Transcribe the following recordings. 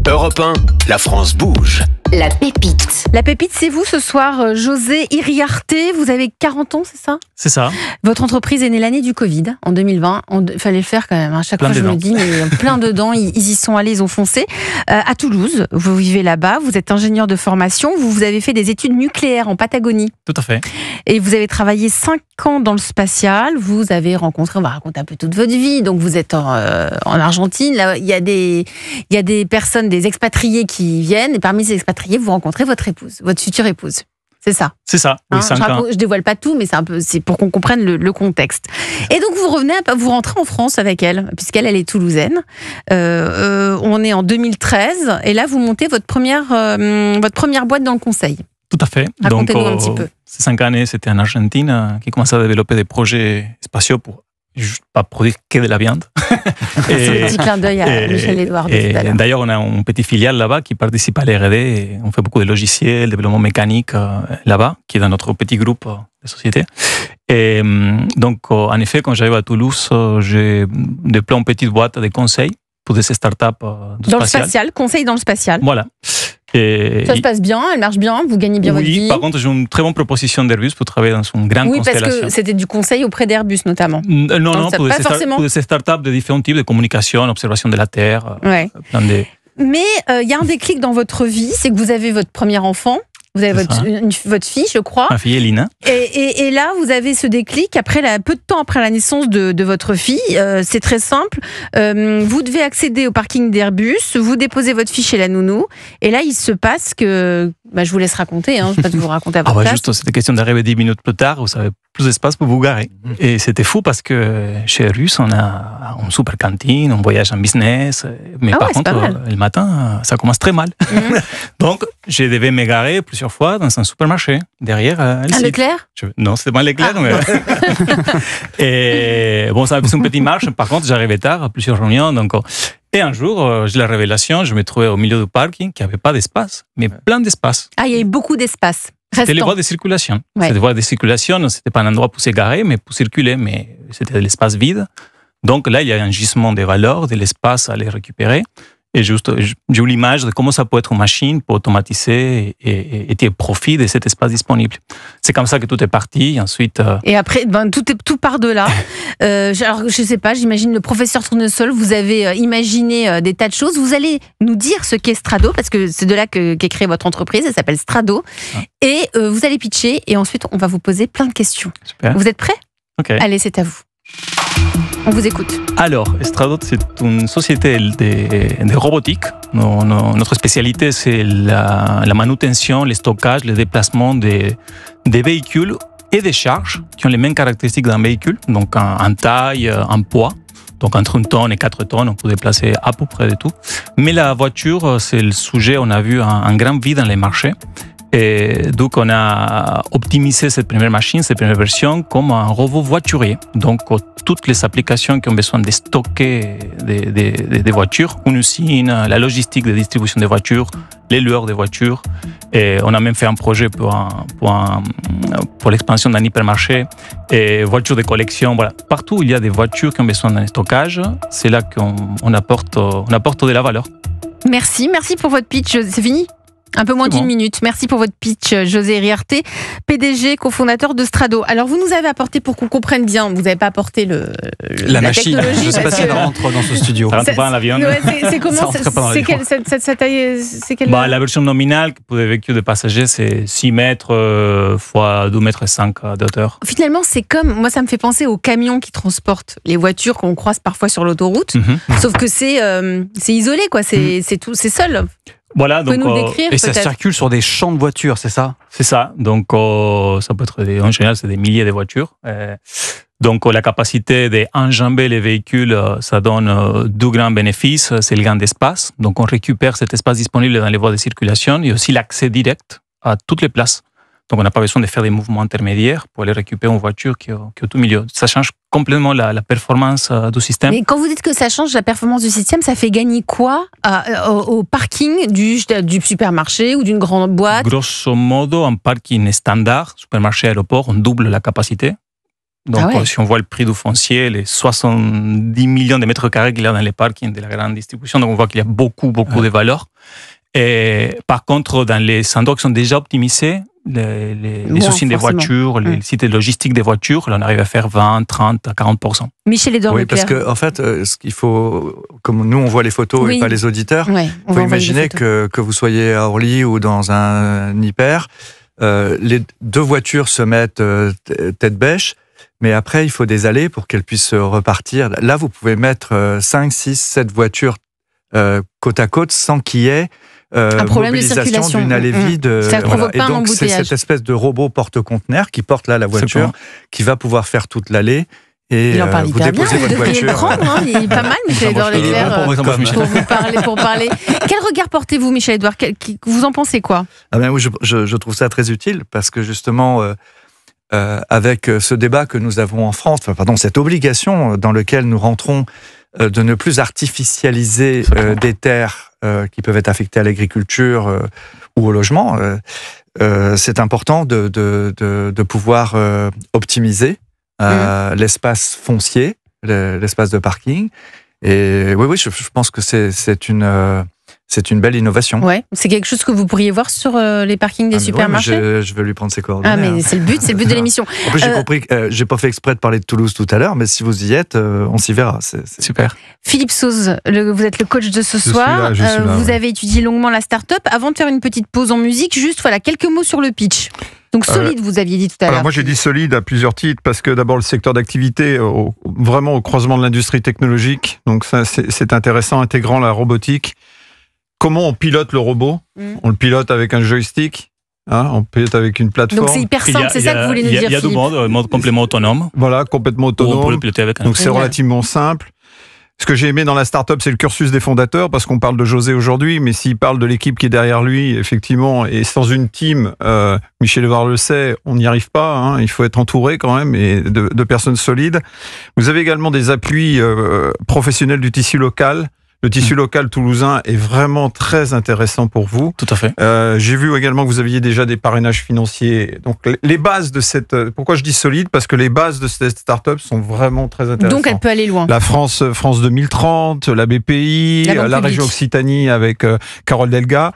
Europe 1, la France bouge. La pépite. La pépite, c'est vous ce soir, José Iriarte. Vous avez 40 ans, c'est ça? C'est ça. Votre entreprise est née l'année du Covid, en 2020. Il fallait le faire quand même. À chaque fois, je me dis, mais plein dedans, ils y sont allés, ils ont foncé. À Toulouse, vous vivez là-bas, vous êtes ingénieur de formation, vous avez fait des études nucléaires en Patagonie. Tout à fait. Et vous avez travaillé 5 ans dans le spatial. Vous avez rencontré, on va raconter un peu toute votre vie. Donc vous êtes en Argentine. Là, il y a des personnes, des expatriés qui viennent. Et parmi ces expatriés, vous rencontrez votre épouse, votre future épouse. C'est ça. C'est ça. Oui, 5 ans. Je dévoile pas tout, mais c'est pour qu'on comprenne le contexte. Et donc vous rentrez en France avec elle, puisqu'elle est toulousaine. On est en 2013, et là vous montez votre première boîte dans le conseil. Tout à fait. Racontez-nous un petit peu. Ces 5 années, c'était en Argentine qui commençait à développer des projets spatiaux pour juste pas produire que de la viande. C'est un petit clin d'œil à Michel Edouard. D'ailleurs, on a une petite filiale là-bas qui participe à l'R&D. Et on fait beaucoup de logiciels, développement mécanique là-bas, qui est dans notre petit groupe de société. Et donc, en effet, quand j'arrive à Toulouse, j'ai déployé une petite boîte de conseils pour des startups dans le spatial, conseil dans le spatial. Voilà. Et ça se passe bien, elle marche bien, vous gagnez bien votre vie. Oui, par contre, j'ai une très bonne proposition d'Airbus pour travailler dans une grande constellation. Oui, parce que c'était du conseil auprès d'Airbus notamment. Non, pour des startups de différents types de communication, observation de la Terre. Ouais. Mais il y a un déclic dans votre vie, c'est que vous avez votre premier enfant. Vous avez votre fille, je crois. Ma fille, Elina. Et là, vous avez ce déclic, peu de temps après la naissance de votre fille. C'est très simple. Vous devez accéder au parking d'Airbus, vous déposez votre fille chez la nounou. Et là, il se passe que... je vous laisse raconter, je ne vais pas vous raconter à votre place. Juste, c'était question d'arriver 10 minutes plus tard, vous avez plus d'espace pour vous garer. Et c'était fou parce que chez Airbus, on a une super cantine, on voyage en business. Mais par contre, le matin, ça commence très mal. Donc, je devais me garer plusieurs fois dans un supermarché, derrière un Leclerc? Non, c'était pas Leclerc. Mais... Et bon, ça avait fait une petite marche. Par contre, j'arrivais tard à plusieurs réunions. Donc... Et un jour, j'ai la révélation, je me trouvais au milieu du parking, qui n'y avait pas d'espace, mais plein d'espace. Ah, il y avait beaucoup d'espace. C'était les voies de circulation. Ouais. C'était les voies de circulation, c'était pas un endroit pour se garer, mais pour circuler, mais c'était de l'espace vide. Donc là, il y a un gisement de valeur, de l'espace à les récupérer. Et j'ai eu l'image de comment ça peut être une machine pour automatiser et tirer profit de cet espace disponible. C'est comme ça que tout est parti. Et ensuite. Et après, tout part de là. Alors, je sais pas, j'imagine le professeur Tournesol, vous avez imaginé des tas de choses. Vous allez nous dire ce qu'est Strado, parce que c'est de là qu'est créée votre entreprise. Elle s'appelle Strado. Et vous allez pitcher, et ensuite, on va vous poser plein de questions. Super. Vous êtes prêts? Ok. Allez, c'est à vous. On vous écoute. Alors, Strado, c'est une société de robotique. Notre spécialité, c'est la manutention, le stockage, le déplacement des véhicules et des charges qui ont les mêmes caractéristiques d'un véhicule, donc en taille, en poids. Donc entre 1 tonne et 4 tonnes, on peut déplacer à peu près de tout. Mais la voiture, c'est le sujet, on a vu un grand vide dans les marchés. Et donc, on a optimisé cette première machine, cette première version, comme un robot voiturier. Donc, toutes les applications qui ont besoin de stocker des voitures, une usine, la logistique de distribution des voitures, les loueurs des voitures. Et on a même fait un projet pour l'expansion d'un hypermarché et voitures de collection. Voilà. Partout où il y a des voitures qui ont besoin d'un stockage, c'est là qu'on apporte de la valeur. Merci pour votre pitch. C'est fini ? Un peu moins d'une minute. Merci pour votre pitch, José Iriarte, PDG, cofondateur de Strado. Alors, vous nous avez apporté, pour qu'on comprenne bien, vous n'avez pas apporté la machine. Technologie. Je ne sais pas si elle rentre dans ce studio. Ça rentre pas dans l'avion. Ouais, c'est comment? C'est quelle la version nominale pour les véhicules de passagers, c'est 6 mètres fois 2 mètres 5 de hauteur. Finalement, c'est comme, moi, ça me fait penser aux camions qui transportent les voitures qu'on croise parfois sur l'autoroute. Sauf que c'est isolé, quoi. C'est tout, c'est seul. Voilà, donc, nous le décrire, et ça circule sur des champs de voitures, c'est ça? C'est ça. Donc, ça peut être, en général, c'est des milliers de voitures. Donc, la capacité d'enjamber les véhicules, ça donne 2 grands bénéfices. C'est le gain d'espace. Donc, on récupère cet espace disponible dans les voies de circulation et aussi l'accès direct à toutes les places. Donc, on n'a pas besoin de faire des mouvements intermédiaires pour aller récupérer une voiture qui est au tout milieu. Ça change complètement la performance du système. Mais quand vous dites que ça change la performance du système, ça fait gagner quoi au parking du supermarché ou d'une grande boîte? Grosso modo, un parking standard, supermarché, aéroport, on double la capacité. Donc, Ah ouais. si on voit le prix du foncier, les 70 millions de mètres carrés qu'il y a dans les parkings de la grande distribution, donc on voit qu'il y a beaucoup de valeur. Et par contre, dans les endroits qui sont déjà optimisés, les Moins, usines des forcément. voitures, les sites logistiques des voitures, là, on arrive à faire 20, 30 à 40%. Michel-Édouard Oui, Leclerc. parce que en fait, ce qu'il faut, comme nous on voit les photos Oui. et pas les auditeurs, Ouais, on il faut va envoyer imaginer des photos. que vous soyez à Orly ou dans un hyper, les deux voitures se mettent tête bêche, mais après il faut des allées pour qu'elles puissent repartir. Là, vous pouvez mettre 5, 6, 7 voitures côte à côte sans qu'il y ait Un problème de mobilisation circulation. d'une allée vide. Ça provoque Et pas un donc c'est embouteillage. cette espèce de robot porte-conteneur qui porte là la voiture, bon. qui va pouvoir faire toute l'allée. Et Il en parle vous hyper bien, déposez vous votre devriez le voiture. prendre, hein. Il est pas mal, Michel-Édouard Il est Leclerc, bon pour moi, Michel. pour parler. Quel regard portez-vous, Michel-Édouard? Vous en pensez quoi? Ah ben oui, je trouve ça très utile parce que justement, avec ce débat que nous avons en France, cette obligation dans laquelle nous rentrons de ne plus artificialiser des terres qui peuvent être affectées à l'agriculture ou au logement, c'est important de pouvoir optimiser l'espace foncier, l'espace de parking. Et oui, je pense que c'est une belle innovation. Ouais, c'est quelque chose que vous pourriez voir sur les parkings des Ah, mais supermarchés. ouais, je vais lui prendre ses coordonnées. Ah, mais hein. c'est le but de l'émission. En plus, j'ai compris que j'ai pas fait exprès de parler de Toulouse tout à l'heure, mais si vous y êtes, on s'y verra. C'est Super. Philippe Sauze, vous êtes le coach de ce Je soir. suis là, Vous ouais. avez étudié longuement la start-up. Avant de faire une petite pause en musique, juste quelques mots sur le pitch. Donc solide, vous aviez dit tout à l'heure. Alors moi j'ai dit solide à plusieurs titres parce que d'abord le secteur d'activité vraiment au croisement de l'industrie technologique, donc ça c'est intéressant, intégrant la robotique. Comment on pilote le robot? On le pilote avec un joystick, on pilote avec une plateforme. Donc c'est hyper simple, c'est ça que vous voulez nous dire, Il y a du Philippe. mode complément autonome. Voilà, complètement Où on peut autonome. le piloter avec un Donc c'est Génial. relativement simple. Ce que j'ai aimé dans la start-up, c'est le cursus des fondateurs, parce qu'on parle de José aujourd'hui, mais s'il parle de l'équipe qui est derrière lui, effectivement, et sans une team, Michel-Édouard le sait, on n'y arrive pas. Il faut être entouré quand même et de personnes solides. Vous avez également des appuis professionnels du tissu local. Le tissu local toulousain est vraiment très intéressant pour vous. Tout à fait. J'ai vu également que vous aviez déjà des parrainages financiers. Donc les bases de cette... Pourquoi je dis solide? Parce que les bases de cette start-up sont vraiment très intéressantes. Donc elle peut aller loin. La France 2030, la BPI, La Banque la publique. région Occitanie avec Carole Delga.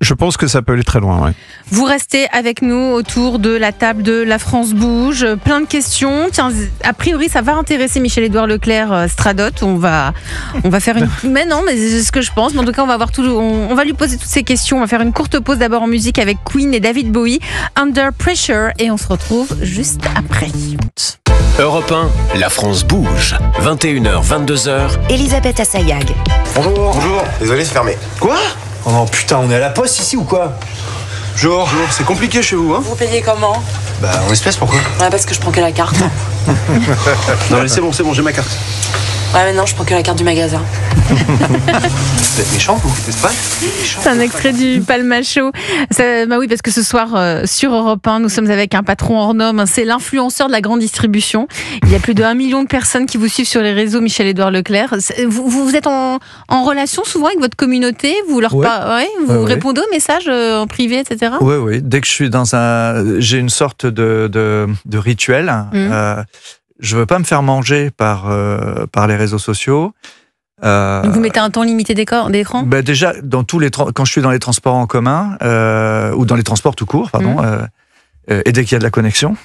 Je pense que ça peut aller très loin. Ouais. Vous restez avec nous autour de la table de La France Bouge. Plein de questions. Tiens, a priori, ça va intéresser Michel-Édouard Leclerc, Stradot. On va faire une. Mais non, mais c'est ce que je pense. Mais en tout cas, on va voir on va lui poser toutes ces questions. On va faire une courte pause d'abord en musique avec Queen et David Bowie, Under Pressure, et on se retrouve juste après. Europe 1, la France bouge. 21h, 22h. Elisabeth Assayag. Bonjour. Bonjour. Désolé, c'est fermé. Quoi? Oh putain, on est à la poste ici ou quoi? Bonjour. C'est compliqué chez vous, hein? Vous payez comment? Bah, en espèces, pourquoi? Ouais, parce que je prends que la carte. Non, mais c'est bon, j'ai ma carte. Ouais, mais non, je prends que la carte du magasin. Vous êtes méchant, vous, n'est-ce pas? C'est un extrait du Palma Show. Bah oui, parce que ce soir, sur Europe 1, nous sommes avec un patron hors norme. C'est l'influenceur de la grande distribution. Il y a plus de 1 million de personnes qui vous suivent sur les réseaux, Michel-Édouard Leclerc. Vous êtes en relation souvent avec votre communauté? Vous leur Ouais. vous Ouais. répondez aux messages en privé, etc. Oui. Dès que je suis j'ai une sorte de rituel. Je veux pas me faire manger par les réseaux sociaux. Donc vous mettez un temps limité d'écran? Ben déjà, quand je suis dans les transports en commun ou dans les transports tout court, pardon, et dès qu'il y a de la connexion,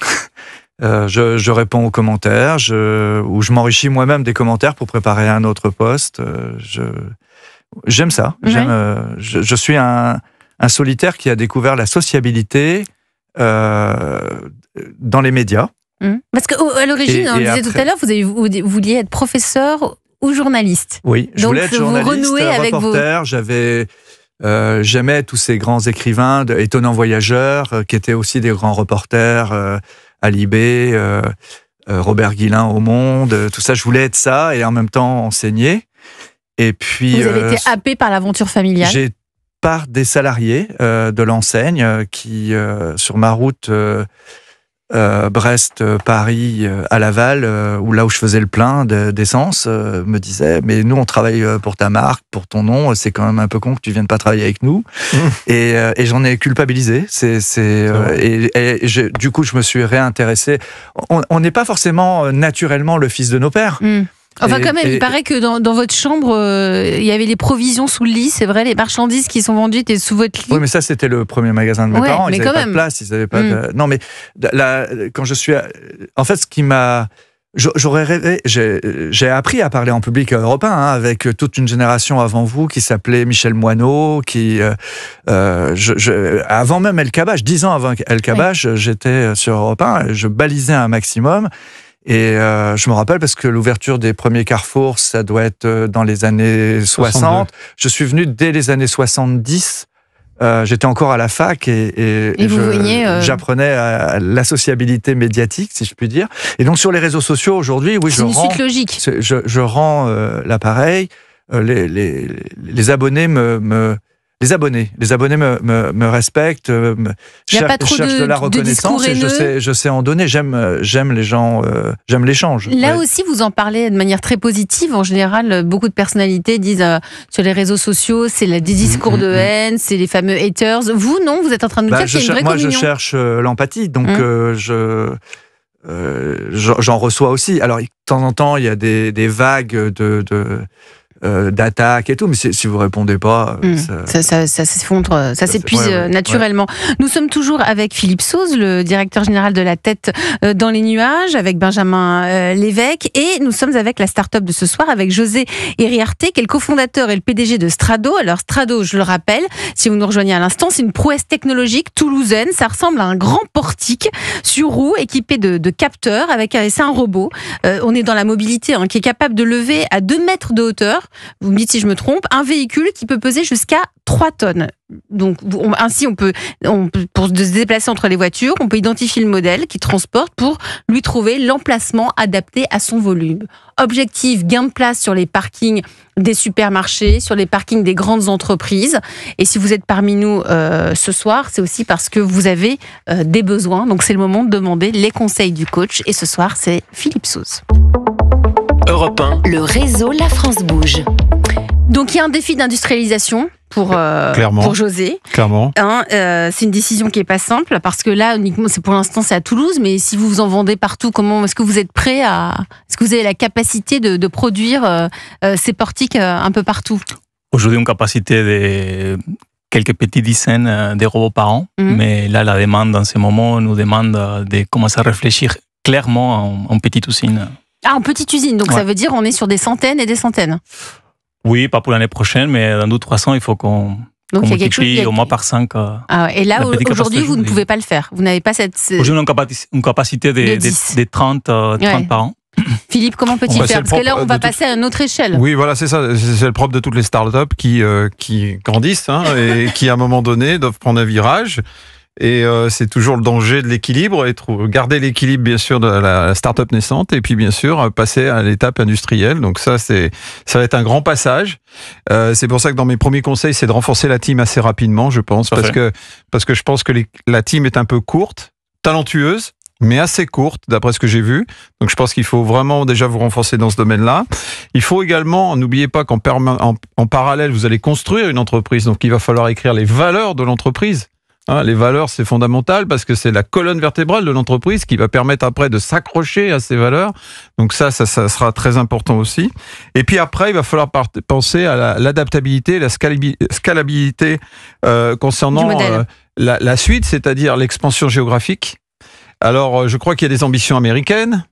je réponds aux commentaires, ou je m'enrichis moi-même des commentaires pour préparer un autre post. J'aime ça. Ouais. Je suis un solitaire qui a découvert la sociabilité dans les médias. Parce qu'à l'origine, Et on disait après- tout à l'heure, vous vouliez être professeur ou journaliste. Oui, je Donc, voulais être vous journaliste, renouez avec reporter. J'aimais tous ces grands écrivains, étonnants voyageurs, qui étaient aussi des grands reporters, Alibé, Robert Guillain au Monde, tout ça. Je voulais être ça et en même temps enseigner. Et puis, Vous avez été happé par l'aventure familiale. j'ai par des salariés de l'enseigne qui, sur ma route, Brest, Paris, à Laval, où là où je faisais le plein d'essence, me disaient mais nous on travaille pour ta marque, pour ton nom, c'est quand même un peu con que tu viennes pas travailler avec nous. Et j'en ai culpabilisé. Du coup je me suis réintéressé. On n'est pas forcément naturellement le fils de nos pères. Enfin, quand même, il paraît que dans votre chambre, il y avait les provisions sous le lit, c'est vrai, les marchandises qui sont vendues étaient sous votre lit. Oui, mais ça, c'était le premier magasin de mes parents. Ils n'avaient pas de place, ils n'avaient pas de... Non, mais là, quand je suis... En fait, ce qui m'a... J'aurais rêvé... J'ai appris à parler en public européen, avec toute une génération avant vous qui s'appelait Michel Moineau, qui... avant même El Kabbach, 10 ans avant El Kabbach, j'étais sur Europe 1, je balisais un maximum. Et je me rappelle parce que l'ouverture des premiers carrefours, ça doit être dans les années 60. 62. Je suis venu dès les années 70. J'étais encore à la fac et j'apprenais à la sociabilité médiatique, si je puis dire. Et donc sur les réseaux sociaux aujourd'hui, oui, c'est une suite logique. Je rends l'appareil. Les abonnés Les abonnés me respectent, cherchent de la reconnaissance et je sais en donner. J'aime les gens, j'aime l'échange. Là aussi, vous en parlez de manière très positive. En général, beaucoup de personnalités disent sur les réseaux sociaux, c'est des discours de haine, c'est les fameux haters. Vous, non, vous êtes en train de nous dire qu'il y a une vraie communion. Moi, je cherche l'empathie, donc j'en reçois aussi. Alors, de temps en temps, il y a des vagues d'attaques et tout, mais si vous répondez pas, ça s'effondre, ça s'épuise naturellement. Nous sommes toujours avec Philippe Sauze, le directeur général de La Tête dans les nuages, avec Benjamin Lévesque, et nous sommes avec la start-up de ce soir, avec José Iriarte, qui est le cofondateur et le PDG de Strado. Alors Strado, je le rappelle, si vous nous rejoignez à l'instant, c'est une prouesse technologique toulousaine. Ça ressemble à un grand portique sur roue équipé de capteurs. C'est un robot. On est dans la mobilité, qui est capable de lever à 2 mètres de hauteur. Vous me dites si je me trompe, un véhicule qui peut peser jusqu'à 3 tonnes. Donc, ainsi, on peut, pour se déplacer entre les voitures, on peut identifier le modèle qui transporte pour lui trouver l'emplacement adapté à son volume. Objectif, gain de place sur les parkings des supermarchés, sur les parkings des grandes entreprises. Et si vous êtes parmi nous ce soir, c'est aussi parce que vous avez des besoins. Donc, c'est le moment de demander les conseils du coach. Et ce soir, c'est Philippe Sauze. Europe 1. Le réseau La France Bouge. Donc il y a un défi d'industrialisation pour José. Clairement. C'est une décision qui n'est pas simple parce que là, uniquement, pour l'instant, c'est à Toulouse, mais si vous en vendez partout, est-ce que vous êtes prêt est-ce que vous avez la capacité de produire ces portiques un peu partout? Aujourd'hui, une capacité de quelques petites dizaines de robots par an, mais là, la demande en ce moment nous demande de commencer à réfléchir clairement en petite usine. En petite usine, donc ça veut dire on est sur des centaines et des centaines. Oui, pas pour l'année prochaine, mais dans 2-3 ans, il faut qu'on multiplie au moins par 5. Et là, aujourd'hui, vous ne pouvez pas le faire. Vous n'avez pas cette... Aujourd'hui, on a une capacité de 30 par an. Philippe, comment peut-il faire? Parce que là, on va passer à une autre échelle. Oui, voilà, c'est ça. C'est le propre de toutes les startups qui grandissent et qui, à un moment donné, doivent prendre un virage. Et c'est toujours le danger de l'équilibre, et garder l'équilibre bien sûr de la start-up naissante, et puis bien sûr passer à l'étape industrielle. Donc ça va être un grand passage. C'est pour ça que dans mes premiers conseils, c'est de renforcer la team assez rapidement, je pense, parce que je pense que la team est un peu courte, talentueuse, mais assez courte d'après ce que j'ai vu. Donc je pense qu'il faut vraiment déjà vous renforcer dans ce domaine-là. Il faut également, n'oubliez pas qu'en parallèle, vous allez construire une entreprise. Donc il va falloir écrire les valeurs de l'entreprise. Les valeurs, c'est fondamental parce que c'est la colonne vertébrale de l'entreprise qui va permettre après de s'accrocher à ces valeurs. Donc ça sera très important aussi. Et puis après, il va falloir penser à l'adaptabilité, la scalabilité concernant la suite, c'est-à-dire l'expansion géographique. Alors, je crois qu'il y a des ambitions américaines.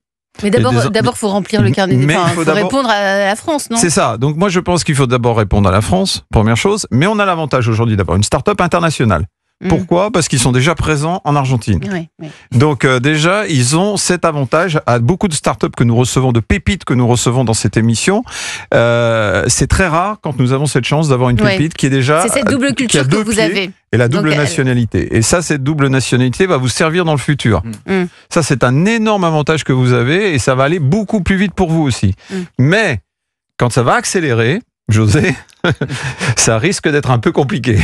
Mais d'abord, faut remplir le carnet. Il faut répondre à la France, non? C'est ça. Donc moi, je pense qu'il faut d'abord répondre à la France, première chose. Mais on a l'avantage aujourd'hui d'avoir une start-up internationale. Pourquoi? Parce qu'ils sont déjà présents en Argentine. Oui. Donc déjà, ils ont cet avantage à beaucoup de startups que nous recevons, de pépites que nous recevons dans cette émission. C'est très rare quand nous avons cette chance d'avoir une pépite qui est déjà... C'est cette double culture que vous avez. Et la double nationalité. Et ça, cette double nationalité va vous servir dans le futur. Ça, c'est un énorme avantage que vous avez et ça va aller beaucoup plus vite pour vous aussi. Mais quand ça va accélérer, José, ça risque d'être un peu compliqué.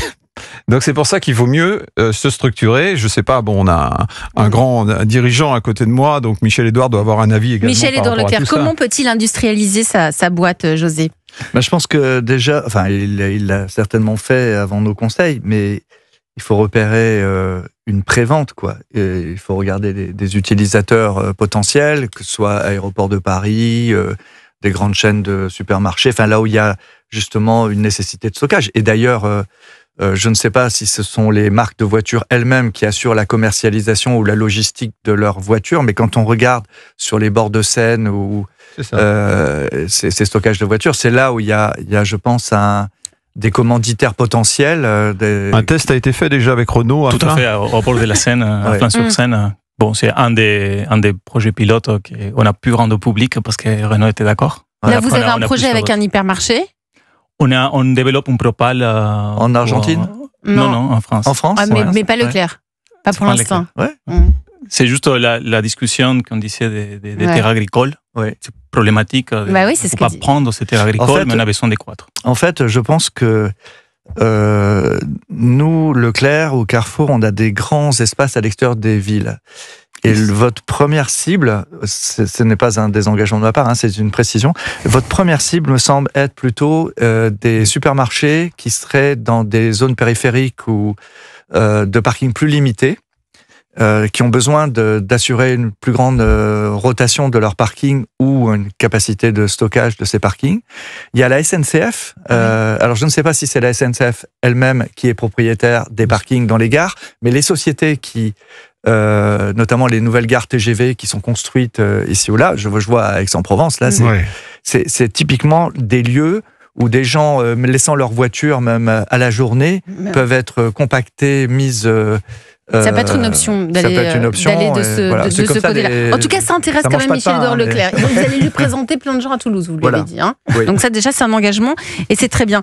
Donc c'est pour ça qu'il vaut mieux se structurer. Je sais pas, bon, on a un grand dirigeant à côté de moi, donc Michel-Édouard doit avoir un avis également. Michel-Édouard Leclerc, comment peut-il industrialiser sa boîte, José? Je pense que déjà, enfin, il l'a certainement fait avant nos conseils, mais il faut repérer une prévente, quoi. Et il faut regarder des utilisateurs potentiels, que ce soit Aéroport de Paris, des grandes chaînes de supermarchés, enfin là où il y a justement une nécessité de stockage. Et d'ailleurs, je ne sais pas si ce sont les marques de voitures elles-mêmes qui assurent la commercialisation ou la logistique de leurs voitures, mais quand on regarde sur les bords de Seine ou ces stockages de voitures, c'est là où il y a je pense, des commanditaires potentiels. Un test a été fait déjà avec Renault. Tout à fait, au bord de la Seine, à Plan-sur-Seine. Bon, c'est un des projets pilotes qu'on a pu rendre public parce que Renault était d'accord. Là, vous avez un projet avec un hypermarché? On développe un propal. En Argentine? Non, en France. En France? Mais pas Leclerc. Pas pour l'instant. C'est juste la discussion qu'on disait des terres agricoles. C'est problématique. Oui, c'est ce pas prendre ces terres agricoles, mais on a besoin de croître. En fait, je pense que nous, Leclerc ou Carrefour, on a des grands espaces à l'extérieur des villes. Et votre première cible, ce n'est pas un désengagement de ma part, c'est une précision. Votre première cible me semble être plutôt des supermarchés qui seraient dans des zones périphériques ou de parking plus limités, qui ont besoin d'assurer une plus grande rotation de leur parking ou une capacité de stockage de ces parkings. Il y a la SNCF. Alors, je ne sais pas si c'est la SNCF elle-même qui est propriétaire des parkings dans les gares, mais les sociétés qui, notamment les nouvelles gares TGV qui sont construites ici ou là, je vois à Aix-en-Provence, là, c'est typiquement des lieux où des gens, laissant leur voiture même à la journée, peuvent être compactés, mises... ça peut être une option d'aller de ce côté-là. En tout cas, ça intéresse quand même Michel-Édouard Leclerc. Vous allez lui présenter plein de gens à Toulouse, vous lui avez dit. Donc ça, déjà, c'est un engagement et c'est très bien.